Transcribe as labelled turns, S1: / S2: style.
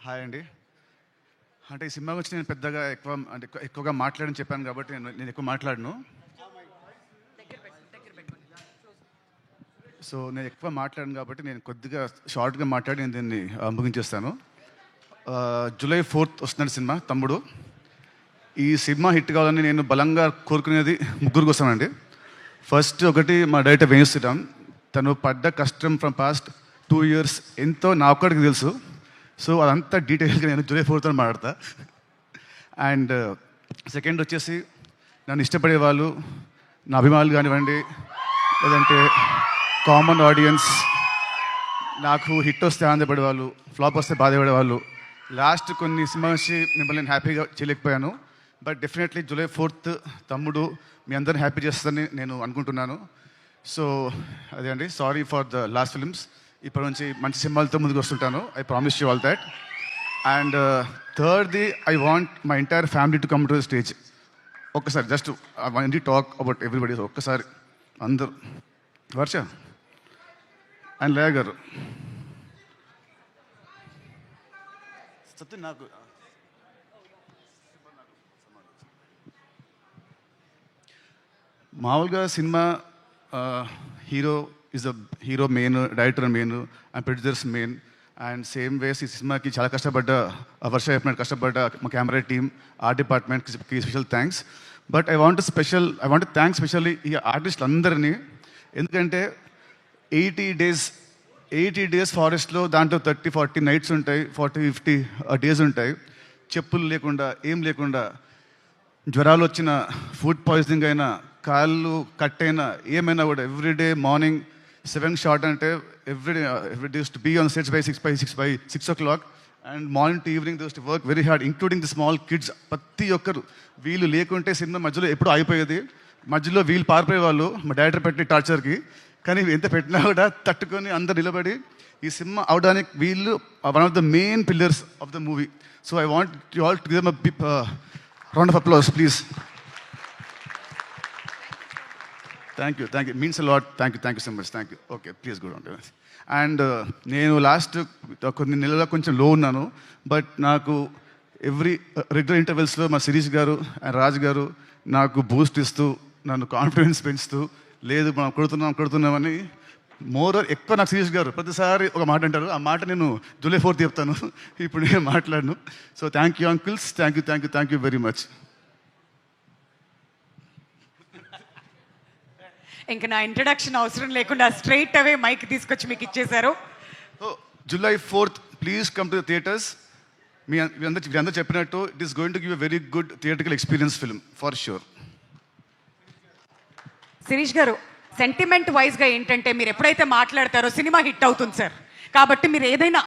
S1: Hi అండి. అంటే ఈ సినిమా గురించి నేను పెద్దగా ఎక్కువగా మాట్లాడని చెప్పాను కాబట్టి నేను ఎక్కువ మాట్లాడను. సో నేను ఎక్కువ మాట్లాడను కాబట్టి నేను కొద్దిగా షార్ట్గా మాట్లాడి నేను దీన్ని ముగించేస్తాను. జూలై 4th వస్తున్నాడు సినిమా తమ్ముడు. ఈ సినిమా హిట్ కావాలని నేను బలంగా కోరుకునేది ముగ్గురు కోసమండి. ఫస్ట్ ఒకటి మా డైరెక్టర్ వేణు శ్రీరామ్. తను పడ్డ కష్టం ఫ్రమ్ పాస్ట్ 2 years ఎంతో నా ఒక్కడికి తెలుసు. సో అదంతా డీటెయిల్గా నేను జూలై 4th మాట్లాడతా. అండ్ సెకండ్ వచ్చేసి నన్ను ఇష్టపడే వాళ్ళు, నా అభిమానులు కానివ్వండి, లేదంటే కామన్ ఆడియన్స్, నాకు హిట్ వస్తే ఆనందపడే వాళ్ళు, ఫ్లాప్ వస్తే బాధపడే వాళ్ళు. లాస్ట్ కొన్ని సినిమా వచ్చి మిమ్మల్ని నేను హ్యాపీగా చేయలేకపోయాను. బట్ డెఫినెట్లీ జూలై 4th తమ్ముడు మీ అందరిని హ్యాపీ చేస్తుందని నేను అనుకుంటున్నాను. సో అదే అండి, sorry for the last films. ఇప్పటి నుంచి మంచి సినిమాలతో ముందుకు వస్తుంటాను. I promise you all that. And థర్డ్ది, I want my entire family to come to the stage. ఒక్కసారి just I want to talk about everybody. ఒక్కసారి అందరూ, వర్ష అండ్ లయ గారు, సత్యం నాకు మామూలుగా cinema hero is the hero main, director main and producers main. And same ways ఈ సినిమాకి చాలా కష్టపడ్డ వర్ష చెప్పినట్టు కష్టపడ్డ మా కెమెరా టీమ్, ఆర్ట్ డిపార్ట్మెంట్కి special thanks. But I want thanks specially ఈ ఆర్టిస్టులు అందరినీ. ఎందుకంటే 80 days ఫారెస్ట్లో, దాంట్లో 30-40 nights ఉంటాయి, 40-50 days ఉంటాయి. చెప్పులు లేకుండా, ఏం లేకుండా, జ్వరాలు వచ్చిన, ఫుడ్ పాయిజనింగ్ అయినా, కాళ్ళు కట్ అయినా, ఏమైనా కూడా ఎవ్రీడే మార్నింగ్ 7 షార్ట్ అంటే every day to be on sets by 6 o'clock. And morning to evening to work very hard, including the small kids. ప్రతి ఒక్కరు వీళ్ళు లేకుంటే సినిమా మధ్యలో ఎప్పుడు ఆగిపోయేది. మధ్యలో వీళ్ళు పారిపోయేవాళ్ళు మా డైరెక్టర్ పెట్టిన టార్చర్కి. కానీ ఎంత పెట్టినా కూడా తట్టుకొని అందరు నిలబడి ఈ సినిమా అవడానికి వీళ్ళు one of the main pillars of the movie. So I want you all to give them a round of applause, please. Thank you. Means a lot. Thank you so much. Thank you. Okay, please go on. And నేను last కొన్ని నెలల కొంచెం లో ఉన్నాను. But నాకు every regular ఇంటర్వెల్స్లో మా శిరీష్ గారు and Raj గారు నాకు బూస్ట్ ఇస్తూ, నన్ను కాన్ఫిడెన్స్ పెంచుతూ, లేదు మనం కొడుతున్నామని ఎక్కువ నాకు శిరీష్ గారు ప్రతిసారి ఒక మాట అంటారు. ఆ మాట నేను జూలై 4th చెప్తాను, ఇప్పుడు నేను మాట్లాడను. So thank you uncles, thank you very much.
S2: ఇంకా నా ఇంట్రడక్షన్ అవసరం లేకుండా స్ట్రైట్ అవే మైక్ తీసుకొచ్చి మీకు ఇచ్చేశారు.
S1: July 4th please come to the theatres. మీరందరూ చెప్పినట్టు it is going to give a very good theatrical experience film for sure.
S2: Sirish గారు, సెంటిమెంట్ వైజ్గా ఏంటంటే మీరు ఎప్పుడైతే మాట్లాడతారో సినిమా హిట్ అవుతుంది సార్. కాబట్టి మీరు ఏదైనా